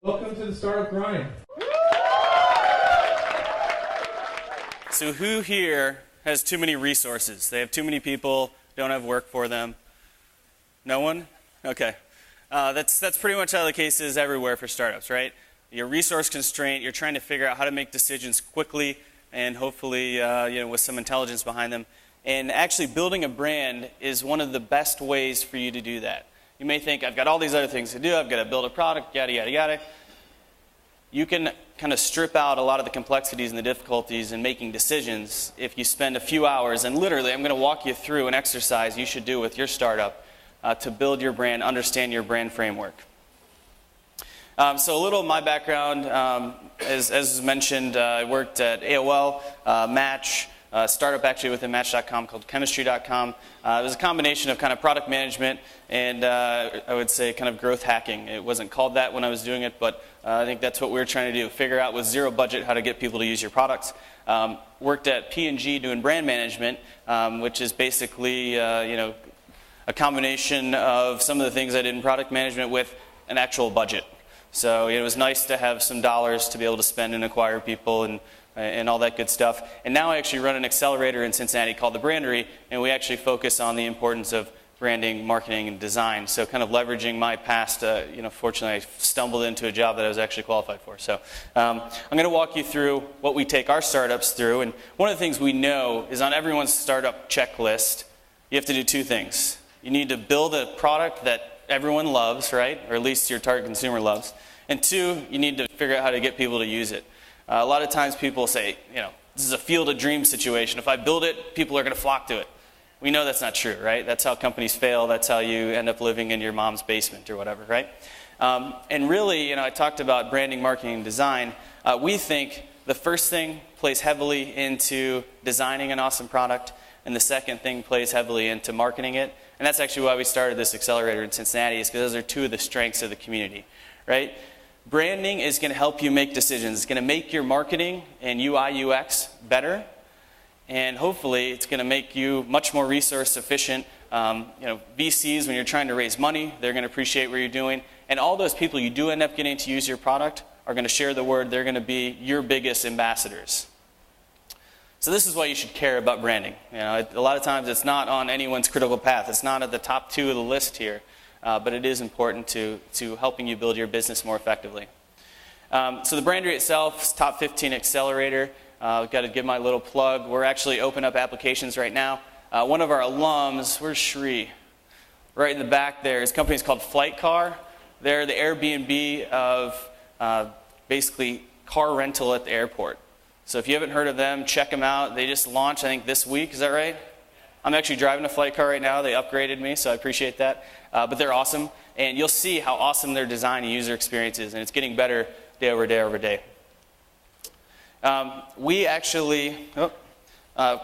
Welcome to the Startup Grind. So who here has too many resources? They have too many people, don't have work for them? No one? Okay. That's pretty much how the case is everywhere for startups, right? You're resource constraint, you're trying to figure out how to make decisions quickly and hopefully with some intelligence behind them. And actually building a brand is one of the best ways for you to do that. You may think, I've got all these other things to do, I've got to build a product, yada, yada, yada. You can kind of strip out a lot of the complexities and the difficulties in making decisions if you spend a few hours, and literally I'm going to walk you through an exercise you should do with your startup to build your brand, understand your brand framework. So a little of my background, as mentioned, I worked at AOL, Match, a startup actually within Match.com called Chemistry.com. It was a combination of kind of product management and I would say kind of growth hacking. It wasn't called that when I was doing it, but I think that's what we were trying to do, figure out with zero budget how to get people to use your products. Worked at P&G doing brand management, which is basically a combination of some of the things I did in product management with an actual budget. So it was nice to have some dollars to be able to spend and acquire people and all that good stuff. And now I actually run an accelerator in Cincinnati called the Brandery, and we actually focus on the importance of branding, marketing, and design. So kind of leveraging my past, fortunately I stumbled into a job that I was actually qualified for. So I'm going to walk you through what we take our startups through. And one of the things we know is on everyone's startup checklist, you have to do two things. You need to build a product that everyone loves, right? Or at least your target consumer loves. And two, you need to figure out how to get people to use it. A lot of times people say, this is a field of dreams situation. If I build it, people are going to flock to it. We know that's not true, right? That's how companies fail. That's how you end up living in your mom's basement or whatever, right? And really, I talked about branding, marketing, and design. We think the first thing plays heavily into designing an awesome product, and the second thing plays heavily into marketing it. And that's actually why we started this accelerator in Cincinnati, is because those are two of the strengths of the community, right? Branding is going to help you make decisions. It's going to make your marketing and UI, UX better. And hopefully, it's going to make you much more resource efficient. VCs, when you're trying to raise money, they're going to appreciate what you're doing. And all those people you do end up getting to use your product are going to share the word. They're going to be your biggest ambassadors. So this is why you should care about branding. A lot of times, it's not on anyone's critical path. It's not at the top two of the list here. But it is important to helping you build your business more effectively. So the Brandery itself is top 15 accelerator. I've got to give my little plug. We're actually opening up applications right now. One of our alums, where's Shri? Right in the back there. His company is called Flight Car. They're the Airbnb of basically car rental at the airport. So if you haven't heard of them, check them out. They just launched, I think, this week. Is that right? I'm actually driving a flight car right now. They upgraded me, so I appreciate that. But they're awesome, and you'll see how awesome their design and user experience is, and it's getting better day over day over day. We actually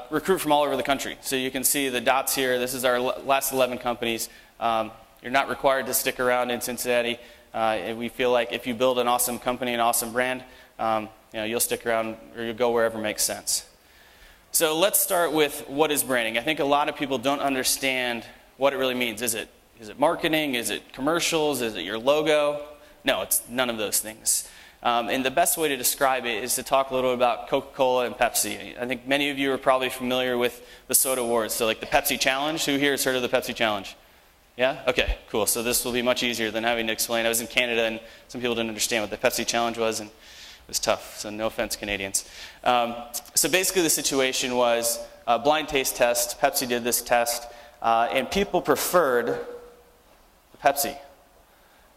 recruit from all over the country. So you can see the dots here. This is our last 11 companies. You're not required to stick around in Cincinnati. And we feel like if you build an awesome company, an awesome brand, you'll stick around or you'll go wherever makes sense. So let's start with what is branding. I think a lot of people don't understand what it really means. Is it marketing? Is it commercials? Is it your logo? No, it's none of those things. And the best way to describe it is to talk a little about Coca-Cola and Pepsi. I think many of you are probably familiar with the soda wars. So like the Pepsi Challenge. Who here has heard of the Pepsi Challenge? Yeah? Okay, cool. So this will be much easier than having to explain. I was in Canada and some people didn't understand what the Pepsi Challenge was, and it was tough, so no offense, Canadians. So basically the situation was a blind taste test. Pepsi did this test, and people preferred the Pepsi,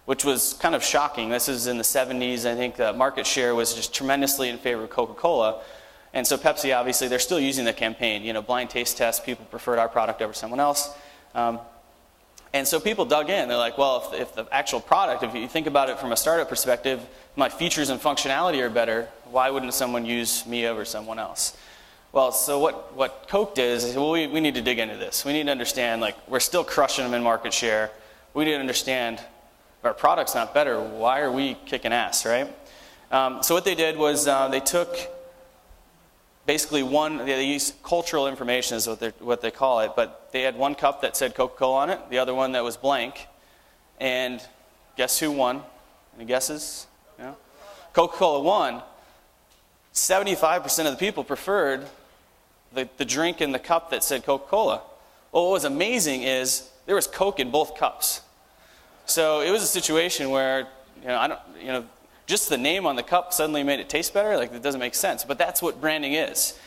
which was kind of shocking. This is in the 70s. I think the market share was just tremendously in favor of Coca-Cola. And so Pepsi, obviously, they're still using the campaign. Blind taste test, people preferred our product over someone else. And so people dug in. They're like, well, if the actual product, if you think about it from a startup perspective, my features and functionality are better, why wouldn't someone use me over someone else? Well, so what Coke did is, well, we need to dig into this. We need to understand, we're still crushing them in market share. We need to understand if our product's not better, why are we kicking ass, right? So what they did was they took basically they use cultural information is what they call it, but they had one cup that said Coca-Cola on it, the other one that was blank, and guess who won? Any guesses? You know? Coca-Cola won. 75% of the people preferred the drink in the cup that said Coca-Cola. Well, what was amazing is there was Coke in both cups. So it was a situation where, just the name on the cup suddenly made it taste better. Like, it doesn't make sense. But that's what branding is.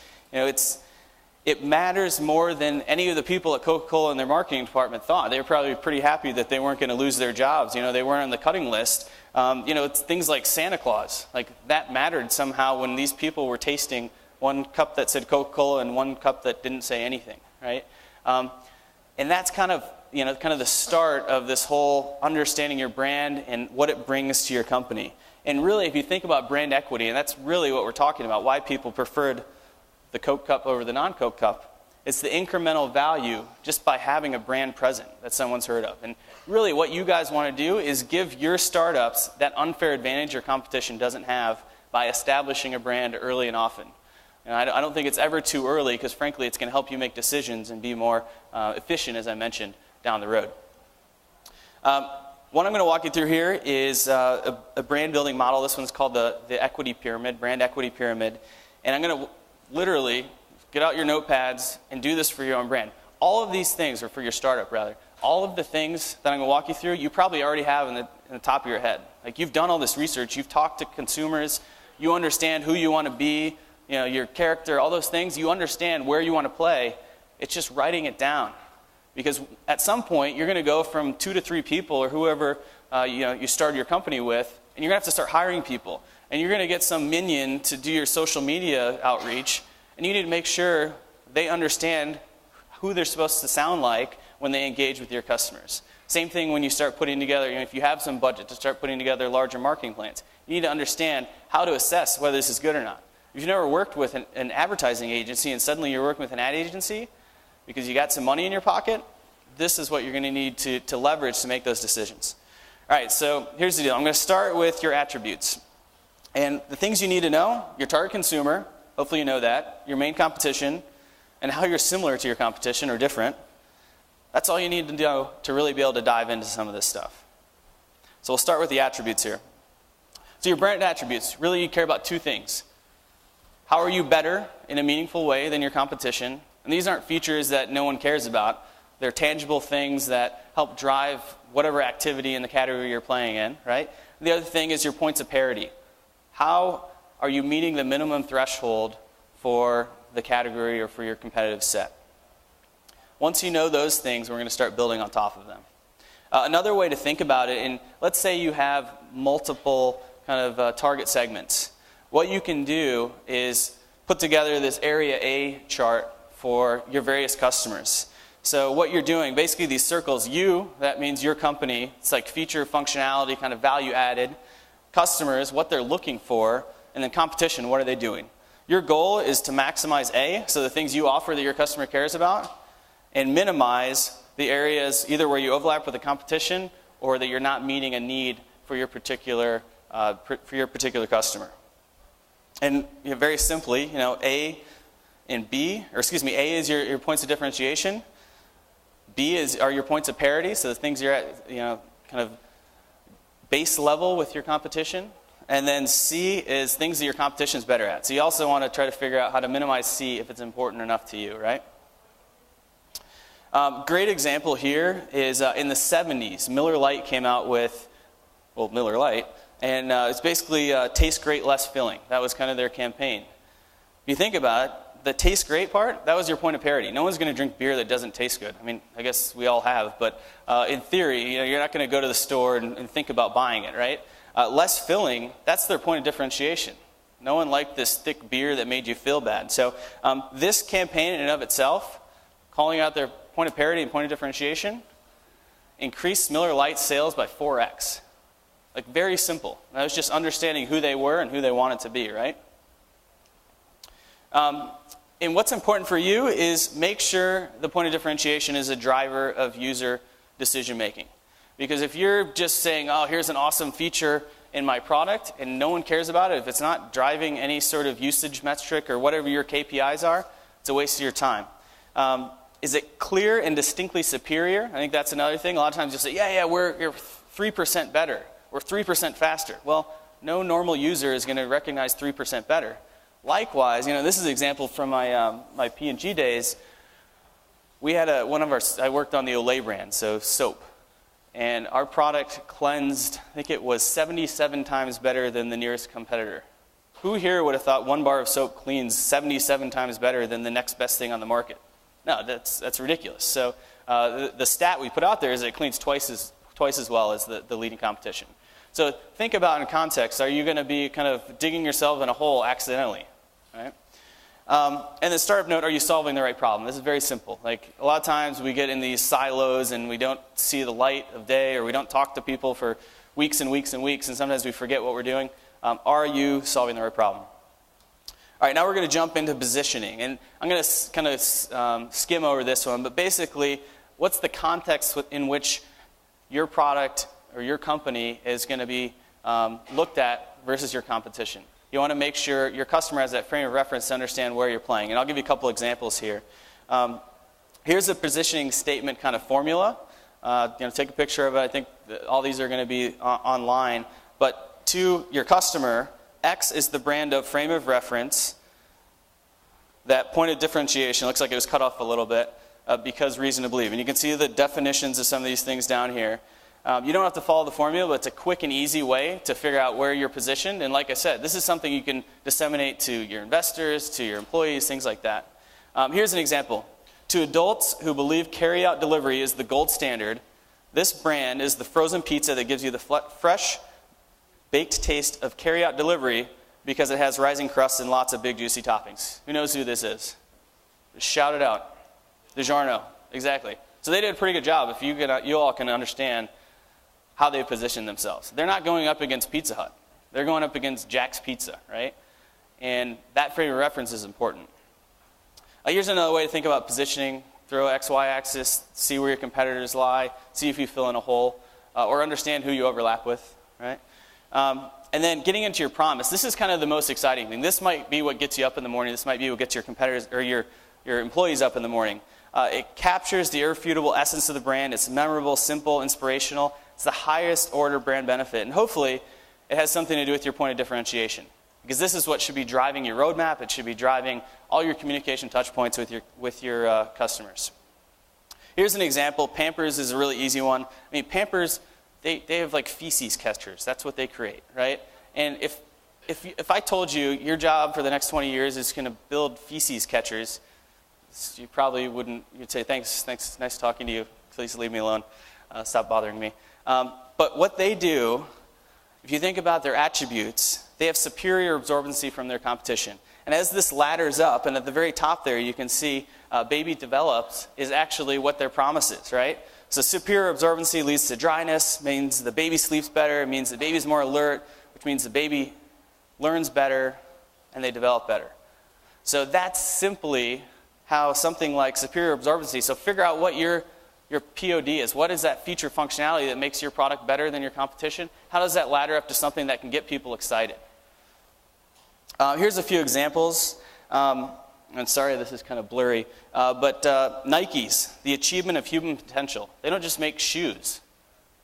It matters more than any of the people at Coca-Cola in their marketing department thought. They were probably pretty happy that they weren't going to lose their jobs. They weren't on the cutting list. It's things like Santa Claus. Like, that mattered somehow when these people were tasting one cup that said Coca-Cola and one cup that didn't say anything, right? And that's kind of the start of this whole understanding your brand and what it brings to your company. And really, if you think about brand equity, and that's really what we're talking about, why people preferred the Coke cup over the non-Coke cup, it's the incremental value just by having a brand present that someone's heard of. And really what you guys want to do is give your startups that unfair advantage your competition doesn't have by establishing a brand early and often. And I don't think it's ever too early, because frankly it's going to help you make decisions and be more efficient, as I mentioned, down the road. What I'm going to walk you through here is a brand building model. This one's called the equity pyramid, brand equity pyramid. And I'm going to literally get out your notepads and do this for your own brand. All of these things, or for your startup rather, all of the things that I'm going to walk you through, you probably already have in the top of your head. Like, you've done all this research, you've talked to consumers, you understand who you want to be, your character, all those things, you understand where you want to play. It's just writing it down. Because at some point, you're going to go from 2 to 3 people, or whoever you started your company with, and you're going to have to start hiring people. And you're going to get some minion to do your social media outreach, and you need to make sure they understand who they're supposed to sound like when they engage with your customers. Same thing when you start putting together, if you have some budget to start putting together larger marketing plans. You need to understand how to assess whether this is good or not. If you've never worked with an advertising agency and suddenly you're working with an ad agency because you got some money in your pocket, this is what you're going to need to leverage to make those decisions. All right, so here's the deal. I'm going to start with your attributes. And the things you need to know: your target consumer, hopefully you know that, your main competition, and how you're similar to your competition or different. That's all you need to know to really be able to dive into some of this stuff. So we'll start with the attributes here. So your brand attributes, really you care about 2 things. How are you better in a meaningful way than your competition? And these aren't features that no one cares about. They're tangible things that help drive whatever activity in the category you're playing in, right? The other thing is your points of parity. How are you meeting the minimum threshold for the category or for your competitive set? Once you know those things, we're going to start building on top of them. Another way to think about it, and let's say you have multiple kind of target segments. What you can do is put together this area A chart for your various customers. So what you're doing, basically these circles, that means your company, it's like feature, functionality, kind of value added. Customers, what they're looking for, and then competition, what are they doing? Your goal is to maximize A, so the things you offer that your customer cares about, and minimize the areas either where you overlap with the competition or that you're not meeting a need for your particular customer. And very simply, A and B, or excuse me, A is your points of differentiation. B are your points of parity, so the things you're at, kind of base level with your competition. And then C is things that your competition is better at. So you also want to try to figure out how to minimize C if it's important enough to you, right? Great example here is in the 70s, Miller Lite came out with, Miller Lite, and it's basically taste great, less filling. That was kind of their campaign. If you think about it, the taste great part, that was your point of parity. No one's going to drink beer that doesn't taste good. I mean, I guess we all have, but in theory, you're not going to go to the store and think about buying it, right? Less filling, that's their point of differentiation. No one liked this thick beer that made you feel bad. So this campaign in and of itself, calling out their point of parity and point of differentiation, increased Miller Lite sales by 4x. Like, very simple. That was just understanding who they were and who they wanted to be, right? And what's important for you is make sure the point of differentiation is a driver of user decision making. Because if you're just saying, oh, here's an awesome feature in my product, and no one cares about it, if it's not driving any sort of usage metric or whatever your KPIs are, it's a waste of your time. Is it clear and distinctly superior? I think that's another thing. A lot of times you'll say, you're 3% better, or 3% faster. Well, no normal user is going to recognize 3% better. Likewise, this is an example from my P&G days. We had I worked on the Olay brand, so soap. And our product cleansed, I think it was 77 times better than the nearest competitor. Who here would have thought one bar of soap cleans 77 times better than the next best thing on the market? No, that's ridiculous. So the stat we put out there is that it cleans twice as well as the leading competition. So think about in context, are you going to be kind of digging yourself in a hole accidentally? Right? And the startup note, are you solving the right problem? This is very simple. Like a lot of times we get in these silos and we don't see the light of day, or we don't talk to people for weeks and weeks and weeks, and sometimes we forget what we're doing. Are you solving the right problem? All right, now we're going to jump into positioning. And I'm going to kind of skim over this one, but basically, what's the context in which your product or your company is going to be looked at versus your competition? You want to make sure your customer has that frame of reference to understand where you're playing. And I'll give you a couple examples here. Here's a positioning statement kind of formula. Take a picture of it. I think all these are going to be online. But to your customer, X is the brand of frame of reference. That point of differentiation looks like it was cut off a little bit because reason to believe. And you can see the definitions of some of these things down here. You don't have to follow the formula, but it's a quick and easy way to figure out where you're positioned. And like I said, this is something you can disseminate to your investors, to your employees, things like that. Here's an example. To adults who believe carry-out delivery is the gold standard, this brand is the frozen pizza that gives you the fresh, baked taste of carry-out delivery because it has rising crust and lots of big, juicy toppings. Who knows who this is? Shout it out. DiGiorno. Exactly. So they did a pretty good job if you all can understand how they position themselves. They're not going up against Pizza Hut. They're going up against Jack's Pizza, right? And that frame of reference is important. Here's another way to think about positioning. Throw X, Y axis, see where your competitors lie, see if you fill in a hole, or understand who you overlap with, right? And then getting into your promise. This is kind of the most exciting thing. This might be what gets you up in the morning. This might be what gets your competitors or your employees up in the morning. It captures the irrefutable essence of the brand. It's memorable, simple, inspirational. It's the highest order brand benefit. And hopefully, it has something to do with your point of differentiation. Because this is what should be driving your roadmap. It should be driving all your communication touch points with your customers. Here's an example. Pampers is a really easy one. I mean, Pampers, they have like feces catchers. That's what they create, right? And if I told you your job for the next 20 years is going to build feces catchers, you probably wouldn't. You'd say, thanks, nice talking to you. Please leave me alone. Stop bothering me. But what they do, if you think about their attributes, they have superior absorbency from their competition. And as this ladders up, and at the very top there, you can see baby develops is actually what their promise is, right? So superior absorbency leads to dryness, means the baby sleeps better, it means the baby's more alert, which means the baby learns better, and they develop better. So that's simply how something like superior absorbency, so figure out what your POD is. What is that feature functionality that makes your product better than your competition? How does that ladder up to something that can get people excited? Here's a few examples. I'm sorry this is kind of blurry, but Nike's, the achievement of human potential. They don't just make shoes.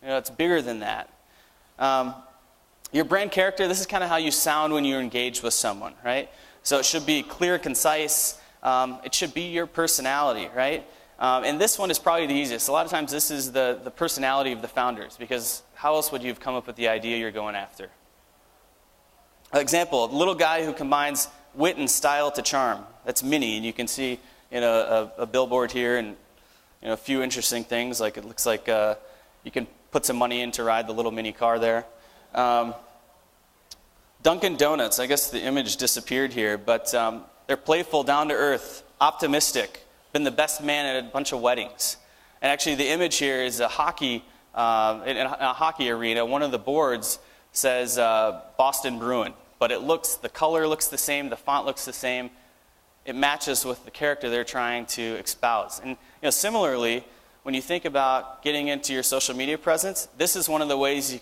It's bigger than that. Your brand character, this is kind of how you sound when you engage with someone, right? So it should be clear, concise. It should be your personality, right? And this one is probably the easiest. A lot of times this is the personality of the founders, because how else would you have come up with the idea you're going after? Example, a little guy who combines wit and style to charm. That's Minnie, and you can see a billboard here and a few interesting things. Like it looks like you can put some money in to ride the little mini car there. Dunkin' Donuts, I guess the image disappeared here, but they're playful, down to earth, optimistic, been the best man at a bunch of weddings. And actually the image here is a hockey, in a hockey arena. One of the boards says Boston Bruin, but the color looks the same, the font looks the same. It matches with the character they're trying to espouse. And similarly, when you think about getting into your social media presence, this is one of the ways you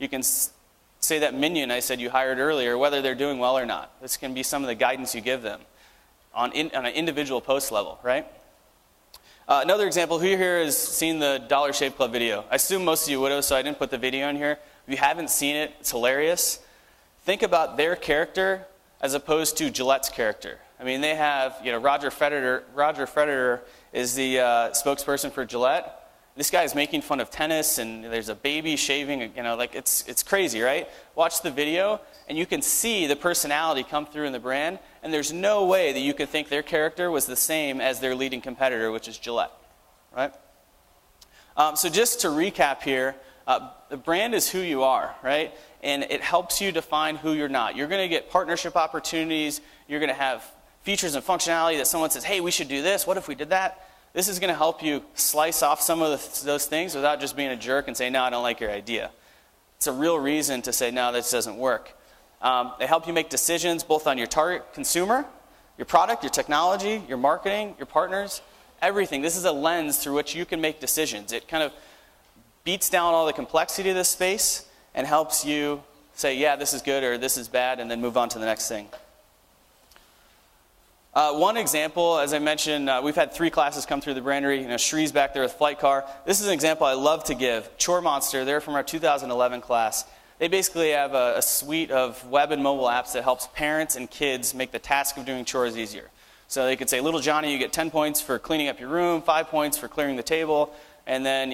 can say that minion I said you hired earlier, whether they're doing well or not. This can be some of the guidance you give them on an individual post level, right? Another example, who here has seen the Dollar Shave Club video? I assume most of you would have, so I didn't put the video in here. If you haven't seen it, it's hilarious. think about their character as opposed to Gillette's character. I mean, they have, Roger Federer is the spokesperson for Gillette. This guy is making fun of tennis, and there's a baby shaving, it's crazy, right? Watch the video, and you can see the personality come through in the brand, and there's no way that you could think their character was the same as their leading competitor, which is Gillette, right? So just to recap here, the brand is who you are, right? And it helps you define who you're not. You're going to get partnership opportunities. You're going to have features and functionality that someone says, hey, we should do this. What if we did that? This is going to help you slice off some of those things without just being a jerk and saying, no, I don't like your idea. It's a real reason to say, no, this doesn't work. They help you make decisions both on your target consumer, your product, your technology, your marketing, your partners, everything. This is a lens through which you can make decisions. It kind of beats down all the complexity of this space and helps you say, yeah, this is good or this is bad, and then move on to the next thing. One example, as I mentioned, we've had 3 classes come through the Brandery. Shree's back there with Flight Car. This is an example I love to give. Chore Monster, they're from our 2011 class. They basically have a suite of web and mobile apps that helps parents and kids make the task of doing chores easier. So they could say, little Johnny, you get 10 points for cleaning up your room, 5 points for clearing the table, and then,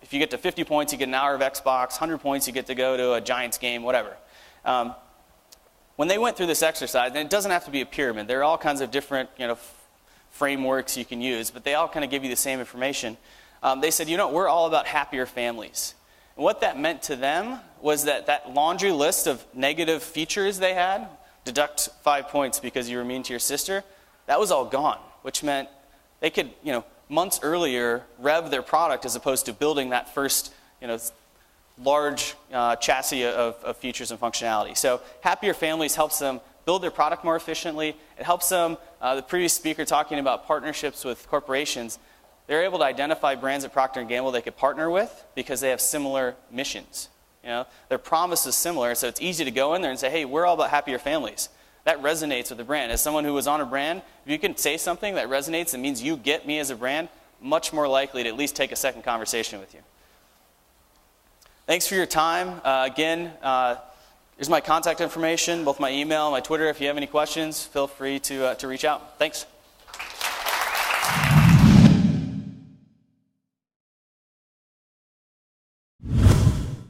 if you get to 50 points, you get an hour of Xbox, 100 points, you get to go to a Giants game, whatever. When they went through this exercise, and it doesn't have to be a pyramid. There are all kinds of different frameworks you can use, but they all kind of give you the same information. They said, we're all about happier families. And what that meant to them was that laundry list of negative features they had, deduct 5 points because you were mean to your sister, that was all gone, which meant they could, months earlier, rev their product as opposed to building that first, large chassis of features and functionality. So happier families helps them build their product more efficiently. It helps them, the previous speaker talking about partnerships with corporations, they're able to identify brands at Procter & Gamble they could partner with because they have similar missions. Their promise is similar, so it's easy to go in there and say, hey, we're all about happier families. That resonates with the brand. As someone who was on a brand, if you can say something that resonates and means you get me as a brand, much more likely to at least take a second conversation with you. Thanks for your time. Again, here's my contact information, both my email and my Twitter. If you have any questions, feel free to reach out. Thanks.